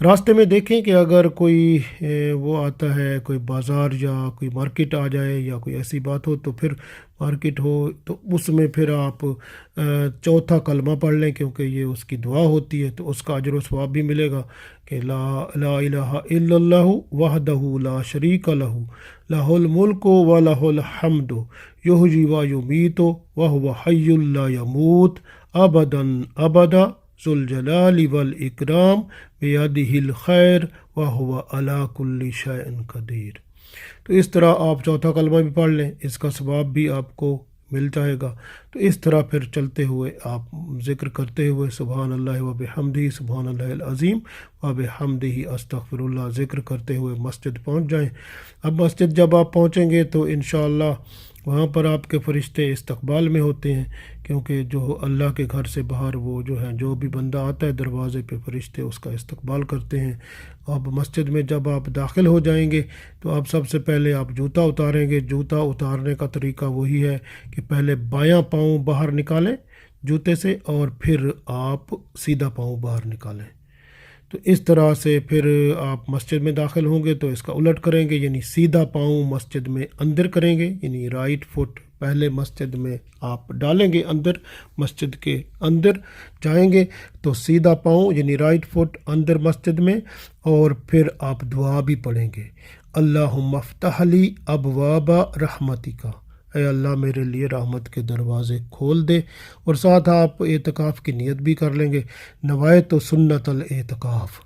راستے میں دیکھیں کہ اگر کوئی وہ آتا ہے، کوئی بازار یا کوئی مارکیٹ آ جائے یا کوئی ایسی بات ہو، تو پھر مارکیٹ ہو تو اس میں پھر آپ چوتھا کلمہ پڑھ لیں، کیونکہ یہ اس کی دعا ہوتی ہے، تو اس کا اجر و ثواب بھی ملے گا کہ لا الہ الا اللہ وحدہ لا شریک لہ لہ الملک و لہ الحمد یحیی و یمیت وہو حی لا یموت ابدا ابدا ذو الجلال والاکرام بیدہ الخیر وہو علی کل شیء قدیر۔ تو اس طرح آپ چوتھا کلمہ بھی پڑھ لیں، اس کا ثواب بھی آپ کو مل جائے گا۔ تو اس طرح پھر چلتے ہوئے آپ ذکر کرتے ہوئے سبحان اللہ و بحمدہ سبحان اللہ العظیم و بحمدہ استغفر اللہ ذکر کرتے ہوئے مسجد پہنچ جائیں۔ اب مسجد جب آپ پہنچیں گے تو انشاءاللہ وہاں پر آپ کے فرشتے استقبال میں ہوتے ہیں، کیونکہ جو اللہ کے گھر سے باہر وہ جو ہیں، جو بھی بندہ آتا ہے دروازے پہ فرشتے اس کا استقبال کرتے ہیں۔ اب مسجد میں جب آپ داخل ہو جائیں گے تو آپ سب سے پہلے آپ جوتا اتاریں گے۔ جوتا اتارنے کا طریقہ وہی ہے کہ پہلے بایاں پاؤں باہر نکالیں جوتے سے، اور پھر آپ سیدھا پاؤں باہر نکالیں۔ تو اس طرح سے پھر آپ مسجد میں داخل ہوں گے تو اس کا الٹ کریں گے، یعنی سیدھا پاؤں مسجد میں اندر کریں گے، یعنی رائٹ فٹ پہلے مسجد میں آپ ڈالیں گے، اندر مسجد کے اندر جائیں گے تو سیدھا پاؤں یعنی رائٹ فٹ اندر مسجد میں، اور پھر آپ دعا بھی پڑھیں گے، اللہم افتح لی ابواب رحمتک، اے اللہ میرے لیے رحمت کے دروازے کھول دے۔ اور ساتھ آپ اعتکاف کی نیت بھی کر لیں گے، نوایت و سنت الاعتکاف،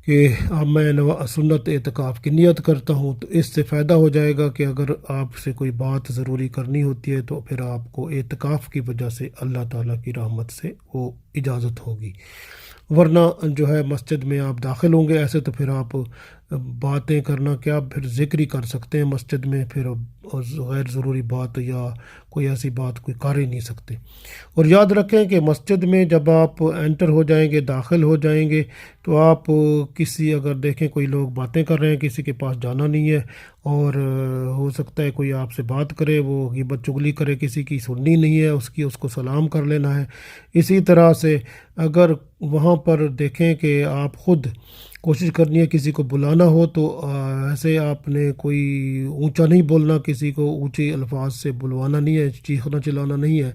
کہ اب میں سنت اعتکاف کی نیت کرتا ہوں۔ تو اس سے فائدہ ہو جائے گا کہ اگر آپ سے کوئی بات ضروری کرنی ہوتی ہے تو پھر آپ کو اعتکاف کی وجہ سے اللہ تعالیٰ کی رحمت سے وہ اجازت ہوگی، ورنہ جو ہے مسجد میں آپ داخل ہوں گے ایسے تو پھر آپ باتیں کرنا کیا، پھر ذکر ہی کر سکتے ہیں مسجد میں، پھر غیر ضروری بات یا کوئی ایسی بات کوئی کر ہی نہیں سکتے۔ اور یاد رکھیں کہ مسجد میں جب آپ انٹر ہو جائیں گے، داخل ہو جائیں گے، تو آپ کسی اگر دیکھیں کوئی لوگ باتیں کر رہے ہیں، کسی کے پاس جانا نہیں ہے، اور ہو سکتا ہے کوئی آپ سے بات کرے، وہ غیبت چغلی کرے، کسی کی سننی نہیں ہے اس کو سلام کر لینا ہے۔ اسی طرح سے اگر وہاں پر دیکھیں کہ آپ خود کوشش کرنی ہے کسی کو بلانا ہو تو ایسے آپ نے کوئی اونچا نہیں بولنا، کسی کو اونچے الفاظ سے بلوانا نہیں ہے، چیخنا چلانا نہیں ہے،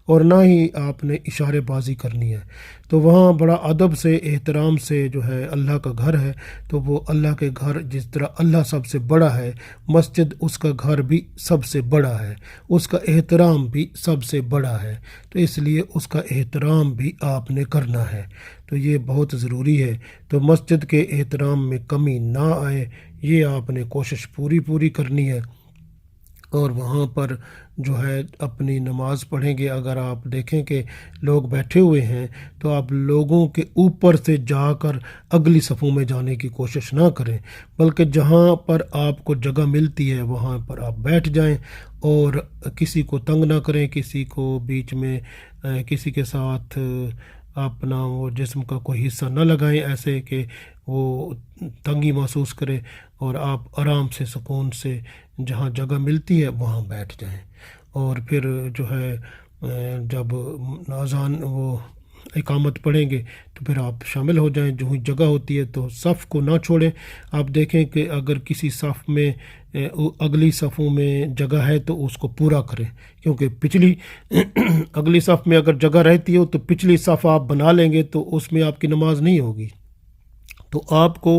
اور نہ ہی آپ نے اشارے بازی کرنی ہے۔ تو وہاں بڑا ادب سے احترام سے جو ہے، اللہ کا گھر ہے تو وہ اللہ کے گھر جس طرح اللہ سب سے بڑا ہے، مسجد اس کا گھر بھی سب سے بڑا ہے، اس کا احترام بھی سب سے بڑا ہے، تو اس لیے اس کا احترام بھی آپ نے کرنا ہے۔ تو یہ بہت ضروری ہے، تو مسجد کے احترام میں کمی نہ آئے، یہ آپ نے کوشش پوری کرنی ہے، اور وہاں پر جو ہے اپنی نماز پڑھیں گے۔ اگر آپ دیکھیں کہ لوگ بیٹھے ہوئے ہیں تو آپ لوگوں کے اوپر سے جا کر اگلی صفوں میں جانے کی کوشش نہ کریں، بلکہ جہاں پر آپ کو جگہ ملتی ہے وہاں پر آپ بیٹھ جائیں، اور کسی کو تنگ نہ کریں، کسی کو بیچ میں کسی کے ساتھ اپنا وہ جسم کا کوئی حصہ نہ لگائیں ایسے کہ وہ تنگی محسوس کرے، اور آپ آرام سے سکون سے جہاں جگہ ملتی ہے وہاں بیٹھ جائیں۔ اور پھر جو ہے جب اذان وہ اقامت پڑھیں گے تو پھر آپ شامل ہو جائیں، جو جگہ ہوتی ہے تو صف کو نہ چھوڑیں۔ آپ دیکھیں کہ اگر کسی صف میں اگلی صفوں میں جگہ ہے تو اس کو پورا کریں، کیونکہ پچھلی اگلی صف میں اگر جگہ رہتی ہو تو پچھلی صف آپ بنا لیں گے تو اس میں آپ کی نماز نہیں ہوگی۔ تو آپ کو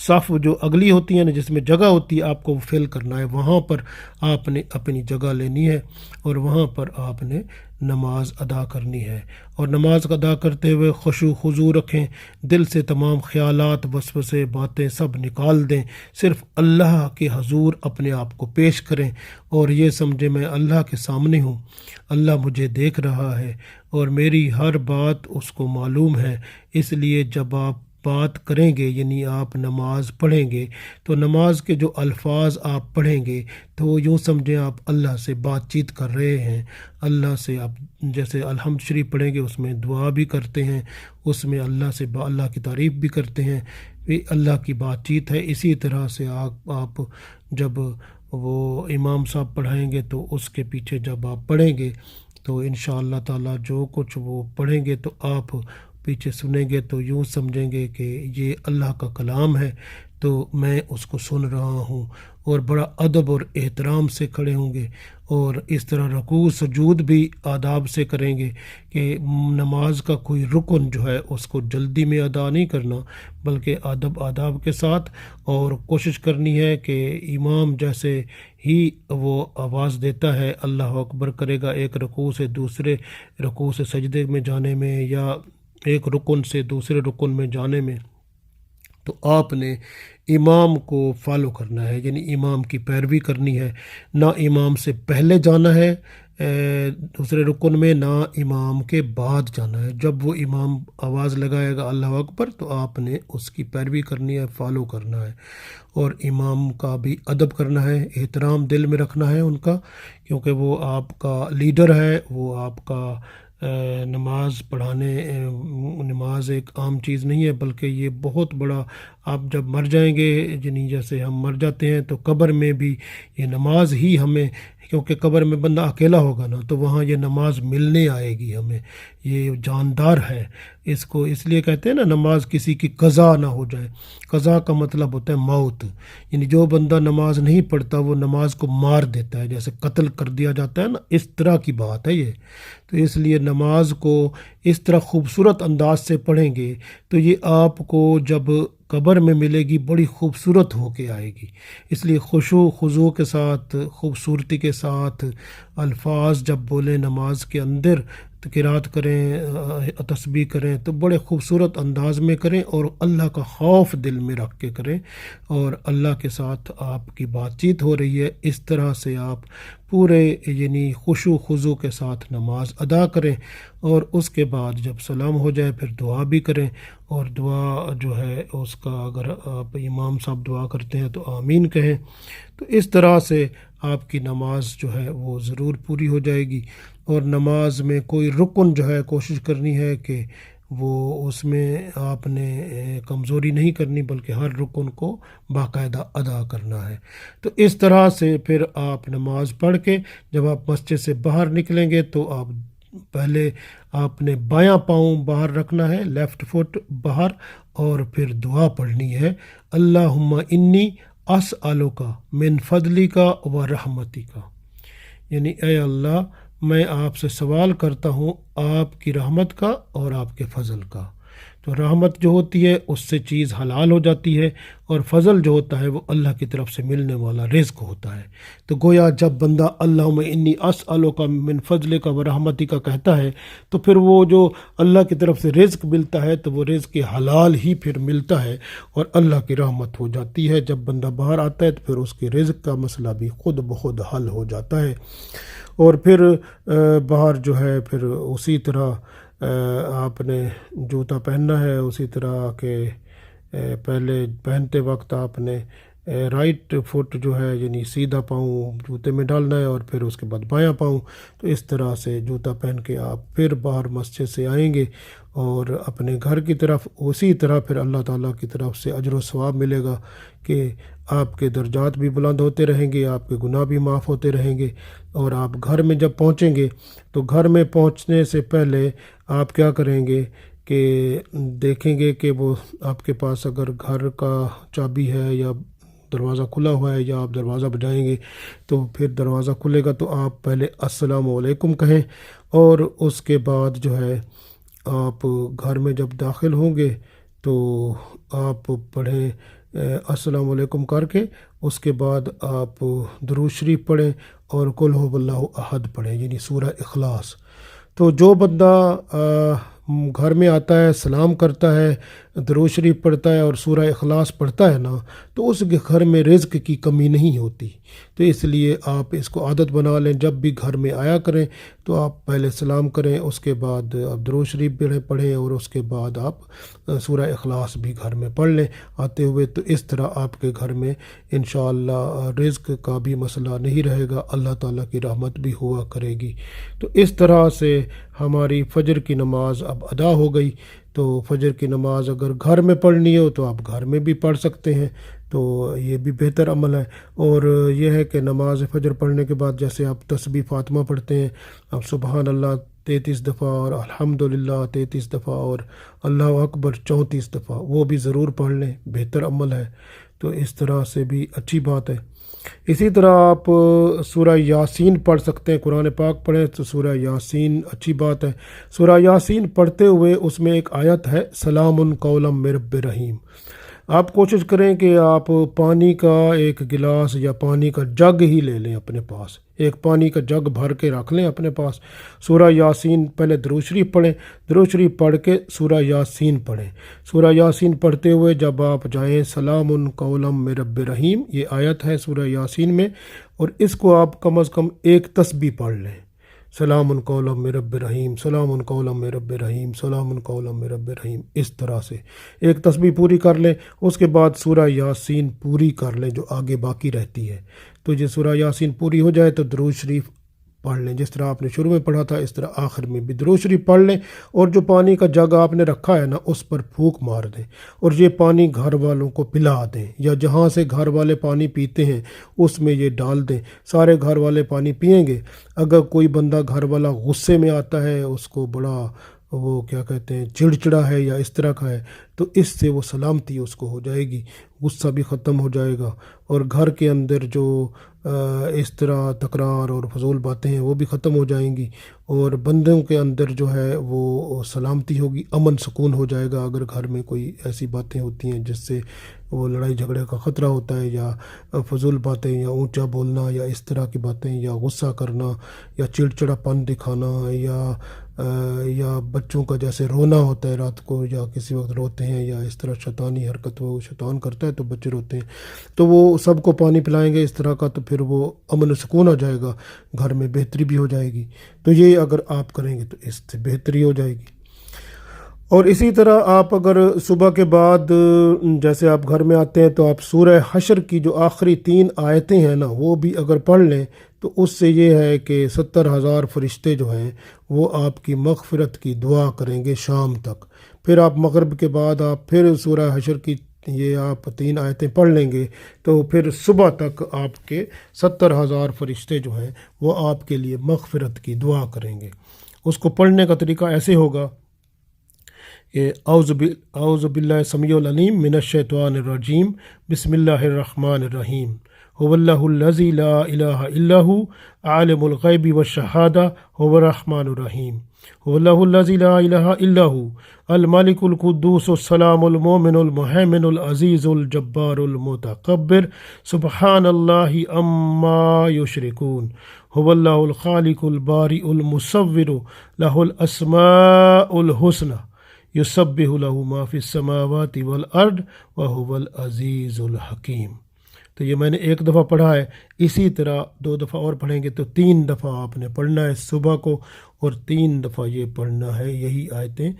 صف جو اگلی ہوتی ہیں نا، جس میں جگہ ہوتی ہے، آپ کو فل کرنا ہے، وہاں پر آپ نے اپنی جگہ لینی ہے، اور وہاں پر آپ نے نماز ادا کرنی ہے۔ اور نماز ادا کرتے ہوئے خشوع خضوع رکھیں، دل سے تمام خیالات، وسوسے، باتیں سب نکال دیں، صرف اللہ کے حضور اپنے آپ کو پیش کریں، اور یہ سمجھیں میں اللہ کے سامنے ہوں، اللہ مجھے دیکھ رہا ہے اور میری ہر بات اس کو معلوم ہے، اس لیے جب آپ بات کریں گے یعنی آپ نماز پڑھیں گے تو نماز کے جو الفاظ آپ پڑھیں گے تو وہ یوں سمجھیں آپ اللہ سے بات چیت کر رہے ہیں، اللہ سے آپ جیسے الحمد شریف پڑھیں گے اس میں دعا بھی کرتے ہیں، اس میں اللہ سے اللہ کی تعریف بھی کرتے ہیں، یہ اللہ کی بات چیت ہے۔ اسی طرح سے آپ جب وہ امام صاحب پڑھائیں گے تو اس کے پیچھے جب آپ پڑھیں گے تو انشاءاللہ تعالی جو کچھ وہ پڑھیں گے تو آپ پیچھے سنیں گے تو یوں سمجھیں گے کہ یہ اللہ کا کلام ہے، تو میں اس کو سن رہا ہوں، اور بڑا ادب اور احترام سے کھڑے ہوں گے، اور اس طرح رکوع سجود بھی آداب سے کریں گے کہ نماز کا کوئی رکن جو ہے اس کو جلدی میں ادا نہیں کرنا، بلکہ آداب کے ساتھ، اور کوشش کرنی ہے کہ امام جیسے ہی وہ آواز دیتا ہے اللہ اکبر کرے گا ایک رکوع سے دوسرے رکوع سے سجدے میں جانے میں، یا ایک رکن سے دوسرے رکن میں جانے میں، تو آپ نے امام کو فالو کرنا ہے، یعنی امام کی پیروی کرنی ہے، نہ امام سے پہلے جانا ہے دوسرے رکن میں، نہ امام کے بعد جانا ہے۔ جب وہ امام آواز لگائے گا اللہ اکبر تو آپ نے اس کی پیروی کرنی ہے، فالو کرنا ہے، اور امام کا بھی ادب کرنا ہے، احترام دل میں رکھنا ہے ان کا، کیونکہ وہ آپ کا لیڈر ہے، وہ آپ کا نماز پڑھانے نماز ایک عام چیز نہیں ہے، بلکہ یہ بہت بڑا، آپ جب مر جائیں گے، یعنی جیسے ہم مر جاتے ہیں تو قبر میں بھی یہ نماز ہی ہمیں، کیونکہ قبر میں بندہ اکیلا ہوگا نا، تو وہاں یہ نماز ملنے آئے گی ہمیں، یہ جاندار ہے، اس کو اس لیے کہتے ہیں نا نماز کسی کی قضا نہ ہو جائے۔ قضا کا مطلب ہوتا ہے موت، یعنی جو بندہ نماز نہیں پڑھتا وہ نماز کو مار دیتا ہے، جیسے قتل کر دیا جاتا ہے نا، اس طرح کی بات ہے یہ۔ تو اس لیے نماز کو اس طرح خوبصورت انداز سے پڑھیں گے تو یہ آپ کو جب قبر میں ملے گی بڑی خوبصورت ہو کے آئے گی۔ اس لیے خشوع خضوع کے ساتھ، خوبصورتی کے ساتھ الفاظ جب بولیں نماز کے اندر، قرات کریں، تسبیح کریں تو بڑے خوبصورت انداز میں کریں، اور اللہ کا خوف دل میں رکھ کے کریں، اور اللہ کے ساتھ آپ کی بات چیت ہو رہی ہے، اس طرح سے آپ پورے یعنی خشوع خضوع کے ساتھ نماز ادا کریں، اور اس کے بعد جب سلام ہو جائے پھر دعا بھی کریں، اور دعا جو ہے اس کا اگر آپ امام صاحب دعا کرتے ہیں تو آمین کہیں، تو اس طرح سے آپ کی نماز جو ہے وہ ضرور پوری ہو جائے گی۔ اور نماز میں کوئی رکن جو ہے کوشش کرنی ہے کہ وہ اس میں آپ نے کمزوری نہیں کرنی، بلکہ ہر رکن کو باقاعدہ ادا کرنا ہے۔ تو اس طرح سے پھر آپ نماز پڑھ کے جب آپ مسجد سے باہر نکلیں گے تو آپ پہلے آپ نے بایاں پاؤں باہر رکھنا ہے، لیفٹ فٹ باہر، اور پھر دعا پڑھنی ہے، اللہم انی اسألک من فضلک و رحمتک، یعنی اے اللہ میں آپ سے سوال کرتا ہوں آپ کی رحمت کا اور آپ کے فضل کا۔ تو رحمت جو ہوتی ہے اس سے چیز حلال ہو جاتی ہے، اور فضل جو ہوتا ہے وہ اللہ کی طرف سے ملنے والا رزق ہوتا ہے۔ تو گویا جب بندہ اللہم انی اسألک من فضلک و رحمتک کہتا ہے تو پھر وہ جو اللہ کی طرف سے رزق ملتا ہے تو وہ رزق حلال ہی پھر ملتا ہے، اور اللہ کی رحمت ہو جاتی ہے۔ جب بندہ باہر آتا ہے تو پھر اس کے رزق کا مسئلہ بھی خود بخود حل ہو جاتا ہے، اور پھر باہر جو ہے پھر اسی طرح آپ نے جوتا پہننا ہے، اسی طرح کہ پہلے پہنتے وقت آپ نے رائٹ فٹ جو ہے یعنی سیدھا پاؤں جوتے میں ڈالنا ہے، اور پھر اس کے بعد بایاں پاؤں، تو اس طرح سے جوتا پہن کے آپ پھر باہر مسجد سے آئیں گے، اور اپنے گھر کی طرف اسی طرح پھر اللہ تعالیٰ کی طرف سے اجر و ثواب ملے گا کہ آپ کے درجات بھی بلند ہوتے رہیں گے، آپ کے گناہ بھی معاف ہوتے رہیں گے۔ اور آپ گھر میں جب پہنچیں گے تو گھر میں پہنچنے سے پہلے آپ کیا کریں گے کہ دیکھیں گے کہ وہ آپ کے پاس اگر گھر کا چابی ہے یا دروازہ کھلا ہوا ہے، یا آپ دروازہ بجائیں گے تو پھر دروازہ کھلے گا تو آپ پہلے السلام علیکم کہیں، اور اس کے بعد جو ہے آپ گھر میں جب داخل ہوں گے تو آپ پڑھیں السلام علیکم کر کے، اس کے بعد آپ درود شریف پڑھیں اور قل هو اللہ احد پڑھیں، یعنی سورہ اخلاص۔ تو جو بندہ گھر میں آتا ہے، سلام کرتا ہے، درود شریف پڑھتا ہے اور سورہ اخلاص پڑھتا ہے نا، تو اس کے گھر میں رزق کی کمی نہیں ہوتی۔ تو اس لیے آپ اس کو عادت بنا لیں، جب بھی گھر میں آیا کریں تو آپ پہلے سلام کریں، اس کے بعد آپ درود شریف بھی پڑھیں، اور اس کے بعد آپ سورہ اخلاص بھی گھر میں پڑھ لیں آتے ہوئے۔ تو اس طرح آپ کے گھر میں انشاءاللہ رزق کا بھی مسئلہ نہیں رہے گا، اللہ تعالیٰ کی رحمت بھی ہوا کرے گی۔ تو اس طرح سے ہماری فجر کی نماز اب ادا ہو گئی۔ تو فجر کی نماز اگر گھر میں پڑھنی ہو تو آپ گھر میں بھی پڑھ سکتے ہیں، تو یہ بھی بہتر عمل ہے۔ اور یہ ہے کہ نماز فجر پڑھنے کے بعد جیسے آپ تسبیح فاطمہ پڑھتے ہیں، آپ سبحان اللہ 33 دفعہ، اور الحمدللہ 33 دفعہ، اور اللہ اکبر 34 دفعہ، وہ بھی ضرور پڑھ لیں، بہتر عمل ہے۔ تو اس طرح سے بھی اچھی بات ہے۔ اسی طرح آپ سورہ یاسین پڑھ سکتے ہیں، قرآن پاک پڑھیں تو سورہ یاسین اچھی بات ہے۔ سورہ یاسین پڑھتے ہوئے اس میں ایک آیت ہے سلام قولا من رب رحیم۔ آپ کوشش کریں کہ آپ پانی کا ایک گلاس یا پانی کا جگ ہی لے لیں اپنے پاس، ایک پانی کا جگ بھر کے رکھ لیں اپنے پاس۔ سورہ یاسین پہلے درود شریف پڑھیں، درود شریف پڑھ کے سورہ یاسین پڑھیں۔ سورہ یاسین پڑھتے ہوئے جب آپ جائیں سلام قولا من رب رحیم، یہ آیت ہے سورہ یاسین میں، اور اس کو آپ کم از کم ایک تسبیح پڑھ لیں، سلام قولا من رب رحیم، سلام قولا من رب رحیم، سلام قولا من رب رحیم، اس طرح سے ایک تسبیح پوری کر لیں۔ اس کے بعد سورہ یاسین پوری کر لیں جو آگے باقی رہتی ہے۔ تو یہ سورہ یاسین پوری ہو جائے تو درود شریف پڑھ لیں، جس طرح آپ نے شروع میں پڑھا تھا اس طرح آخر میں بھی درود شریف پڑھ لیں، اور جو پانی کا جگ آپ نے رکھا ہے نا اس پر پھونک مار دیں، اور یہ پانی گھر والوں کو پلا دیں، یا جہاں سے گھر والے پانی پیتے ہیں اس میں یہ ڈال دیں، سارے گھر والے پانی پئیں گے۔ اگر کوئی بندہ گھر والا غصے میں آتا ہے، اس کو بڑا وہ کیا کہتے ہیں چڑچڑا ہے یا اس طرح کا ہے، تو اس سے وہ سلامتی اس کو ہو جائے گی، غصہ بھی ختم ہو جائے گا، اور گھر کے اندر جو اس طرح تکرار اور فضول باتیں ہیں وہ بھی ختم ہو جائیں گی، اور بندوں کے اندر جو ہے وہ سلامتی ہوگی، امن سکون ہو جائے گا۔ اگر گھر میں کوئی ایسی باتیں ہوتی ہیں جس سے وہ لڑائی جھگڑے کا خطرہ ہوتا ہے، یا فضول باتیں یا اونچا بولنا یا اس طرح کی باتیں، یا غصہ کرنا یا چڑچڑا پن دکھانا، یا بچوں کا جیسے رونا ہوتا ہے رات کو، یا کسی وقت روتے ہیں، یا اس طرح شیطانی حرکت وہ شیطان کرتا ہے تو بچے روتے ہیں، تو وہ سب کو پانی پلائیں گے اس طرح کا، تو پھر وہ امن و سکون آ جائے گا، گھر میں بہتری بھی ہو جائے گی۔ تو یہ اگر آپ کریں گے تو اس سے بہتری ہو جائے گی۔ اور اسی طرح آپ اگر صبح کے بعد جیسے آپ گھر میں آتے ہیں تو آپ سورہ حشر کی جو آخری 3 آیتیں ہیں نا وہ بھی اگر پڑھ لیں تو اس سے یہ ہے کہ 70,000 فرشتے جو ہیں وہ آپ کی مغفرت کی دعا کریں گے شام تک۔ پھر آپ مغرب کے بعد آپ پھر سورہ حشر کی یہ آپ 3 آیتیں پڑھ لیں گے تو پھر صبح تک آپ کے 70,000 فرشتے جو ہیں وہ آپ کے لیے مغفرت کی دعا کریں گے۔ اس کو پڑھنے کا طریقہ ایسے ہوگا کہ اعوذ باللہ السمیع العلیم من الشیطان الرجیم، بسم اللہ الرحمن الرحیم، هو اللہ الذی لا الہ الا هو عالم الغیب والشہادہ هو الرحمن الرحیم، هو اللہ الذی لا الہ الا هو الملک القدوس السلام المؤمن المہیمن العزیز الجبار المتکبر سبحان اللہ عما یشرکون، هو اللہ الخالق البارئ المصور لہ الاسماء الحسنى یسبح لہ ما فی السماوات والارض وہو العزیز الحکیم۔ تو یہ میں نے 1 دفعہ پڑھا ہے، اسی طرح 2 دفعہ اور پڑھیں گے تو 3 دفعہ آپ نے پڑھنا ہے صبح کو، اور 3 دفعہ یہ پڑھنا ہے یہی آیتیں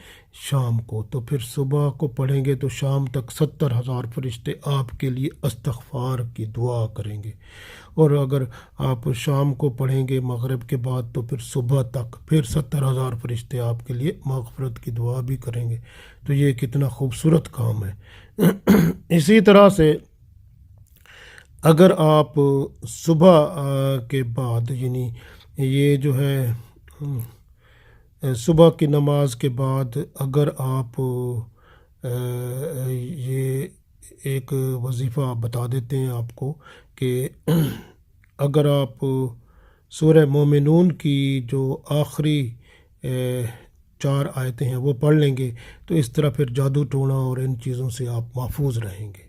شام کو۔ تو پھر صبح کو پڑھیں گے تو شام تک 70,000 فرشتے آپ کے لیے استغفار کی دعا کریں گے، اور اگر آپ شام کو پڑھیں گے مغرب کے بعد تو پھر صبح تک پھر 70,000 فرشتے آپ کے لیے مغفرت کی دعا بھی کریں گے۔ تو یہ کتنا خوبصورت کام ہے۔ اسی طرح سے اگر آپ صبح کے بعد یعنی یہ جو ہے صبح کی نماز کے بعد اگر آپ یہ ایک وظیفہ بتا دیتے ہیں آپ کو کہ اگر آپ سورہ مومنون کی جو آخری 4 آیتیں ہیں وہ پڑھ لیں گے تو اس طرح پھر جادو ٹونا اور ان چیزوں سے آپ محفوظ رہیں گے،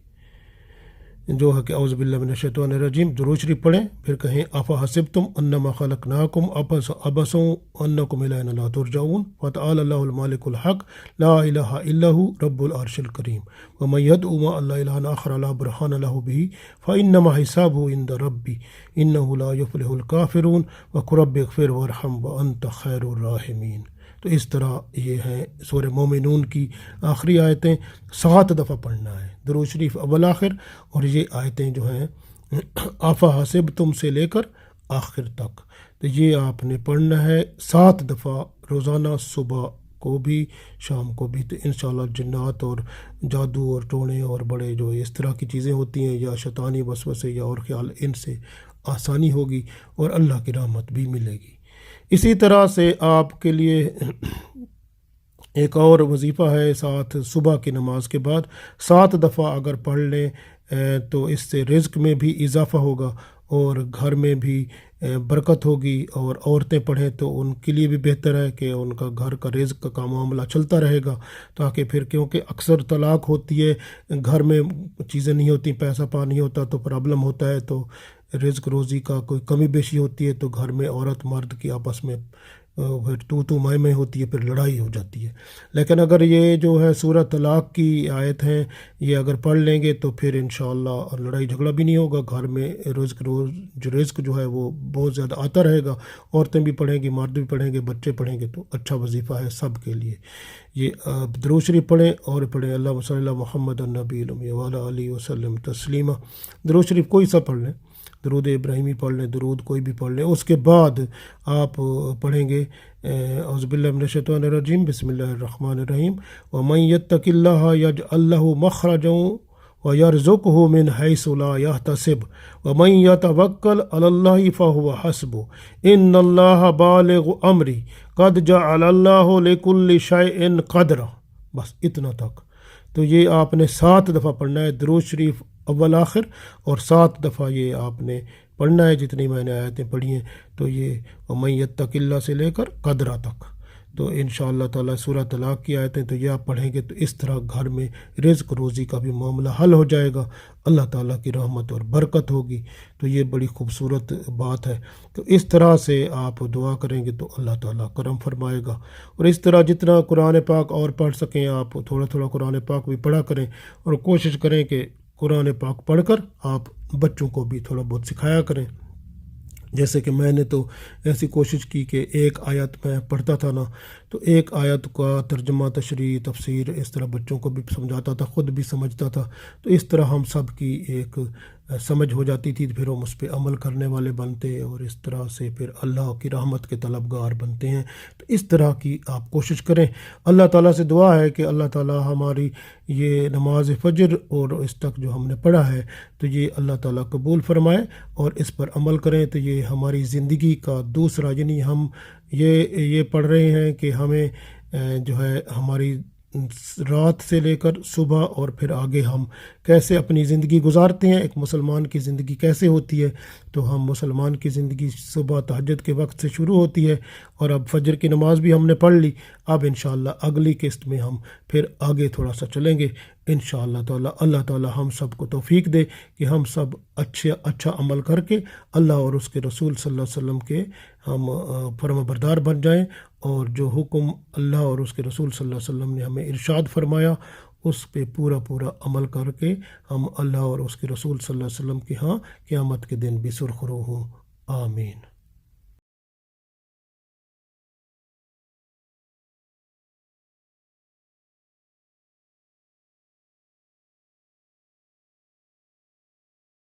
جو ہے کہ اعوذ باللہ من الشیطان الرجیم درود شریف پڑھیں، پھر کہیں افحسبتم انما خلقناکم عبثا وانکم الینا لا ترجعون فتعالی اللہ الملک الحق لا الہ الا هو رب العرش الکریم ومن یدعو مع اللہ الہا آخر لا برہان لہ بہ فانما حسابہ عند ربی انہ لا یفلح الکافرون وقل رب اغفر وارحم وانت خیر الراحمین۔ تو اس طرح یہ ہے سورہ مومنون کی آخری آیتیں 7 دفعہ پڑھنا ہے، درود شریف اول آخر، اور یہ آیتیں جو ہیں افحسبتم سے لے کر آخر تک، تو یہ آپ نے پڑھنا ہے 7 دفعہ روزانہ، صبح کو بھی شام کو بھی۔ تو انشاءاللہ جنات اور جادو اور ٹونے اور بڑے جو اس طرح کی چیزیں ہوتی ہیں یا شیطانی وسوسے یا اور خیال، ان سے آسانی ہوگی اور اللہ کی رحمت بھی ملے گی اسی طرح سے آپ کے لیے ایک اور وظیفہ ہے، ساتھ صبح کی نماز کے بعد 7 دفعہ اگر پڑھ لیں تو اس سے رزق میں بھی اضافہ ہوگا اور گھر میں بھی برکت ہوگی، اور عورتیں پڑھیں تو ان کے لیے بھی بہتر ہے کہ ان کا گھر کا رزق کا معاملہ چلتا رہے گا، تاکہ پھر کیونکہ اکثر طلاق ہوتی ہے، گھر میں چیزیں نہیں ہوتی، پیسہ پا نہیں ہوتا تو پرابلم ہوتا ہے، تو رزق روزی کا کوئی کمی بیشی ہوتی ہے تو گھر میں عورت مرد کی آپس میں پھر تو میں ہوتی ہے، پھر لڑائی ہو جاتی ہے۔ لیکن اگر یہ جو ہے سورہ طلاق کی آیت ہیں، یہ اگر پڑھ لیں گے تو پھر انشاءاللہ لڑائی جھگڑا بھی نہیں ہوگا، گھر میں رزق جو ہے وہ بہت زیادہ آتا رہے گا، عورتیں بھی پڑھیں گی، مرد بھی پڑھیں گے، بچے پڑھیں گے، تو اچھا وظیفہ ہے سب کے لیے۔ یہ آپ درود شریف پڑھیں اور پڑھیں اللہم صلی اللہ محمد النبی الامی وعلی آلہ وسلم تسلیما۔ درود شریف کوئی سا پڑھ لیں، درود ابراہیمی پڑھ لیں، درود کوئی بھی پڑھ لیں، اس کے بعد آپ پڑھیں گے اعوذ باللہ من الشیطان الرجیم بسم اللہ الرحمن الرحیم ومن یتق اللہ یجعل لہ مخرجا ویرزقہ من حیث لا یحتسب ومن یتوکل علی اللہ فہو حسبہ ان اللہ بالغ امری قد جعل اللہ لکل شیء قدرا۔ بس اتنا تک، تو یہ آپ نے 7 دفعہ پڑھنا ہے درود شریف اول آخر، اور 7 دفعہ یہ آپ نے پڑھنا ہے جتنی میں نے آیتیں پڑھی ہیں، تو یہ ومن یتق اللہ سے لے کر قدرہ تک، تو انشاءاللہ تعالیٰ سورہ طلاق کی آیتیں تو یہ آپ پڑھیں گے تو اس طرح گھر میں رزق روزی کا بھی معاملہ حل ہو جائے گا، اللہ تعالیٰ کی رحمت اور برکت ہوگی، تو یہ بڑی خوبصورت بات ہے۔ تو اس طرح سے آپ دعا کریں گے تو اللہ تعالیٰ کرم فرمائے گا، اور اس طرح جتنا قرآن پاک اور پڑھ سکیں آپ تھوڑا تھوڑا قرآن پاک بھی پڑھا کریں، اور کوشش کریں کہ قرآن پاک پڑھ کر آپ بچوں کو بھی تھوڑا بہت سکھایا کریں۔ جیسے کہ میں نے تو ایسی کوشش کی کہ ایک آیت میں پڑھتا تھا نا، تو ایک آیت کا ترجمہ تشریح تفسیر اس طرح بچوں کو بھی سمجھاتا تھا، خود بھی سمجھتا تھا، تو اس طرح ہم سب کی ایک سمجھ ہو جاتی تھی، پھر ہم اس پہ عمل کرنے والے بنتے، اور اس طرح سے پھر اللہ کی رحمت کے طلبگار بنتے ہیں۔ تو اس طرح کی آپ کوشش کریں۔ اللہ تعالیٰ سے دعا ہے کہ اللہ تعالیٰ ہماری یہ نماز فجر اور اس تک جو ہم نے پڑھا ہے تو یہ اللہ تعالیٰ قبول فرمائے اور اس پر عمل کریں، تو یہ ہماری زندگی کا دوسرا، یعنی ہم یہ پڑھ رہے ہیں کہ ہمیں جو ہے ہماری رات سے لے کر صبح اور پھر آگے ہم کیسے اپنی زندگی گزارتے ہیں، ایک مسلمان کی زندگی کیسے ہوتی ہے، تو ہم مسلمان کی زندگی صبح تہجد کے وقت سے شروع ہوتی ہے، اور اب فجر کی نماز بھی ہم نے پڑھ لی، اب انشاءاللہ اگلی قسط میں ہم پھر آگے تھوڑا سا چلیں گے انشاءاللہ تعالی۔ اللہ تعالی ہم سب کو توفیق دے کہ ہم سب اچھا عمل کر کے اللہ اور اس کے رسول صلی اللہ علیہ وسلم کے ہم فرما بردار بن جائیں، اور جو حکم اللہ اور اس کے رسول صلی اللہ علیہ وسلم نے ہمیں ارشاد فرمایا اس پہ پورا عمل کر کے ہم اللہ اور اس کے رسول صلی اللہ علیہ وسلم کے ہاں قیامت کے دن بھی سرخرو ہوں۔ آمین۔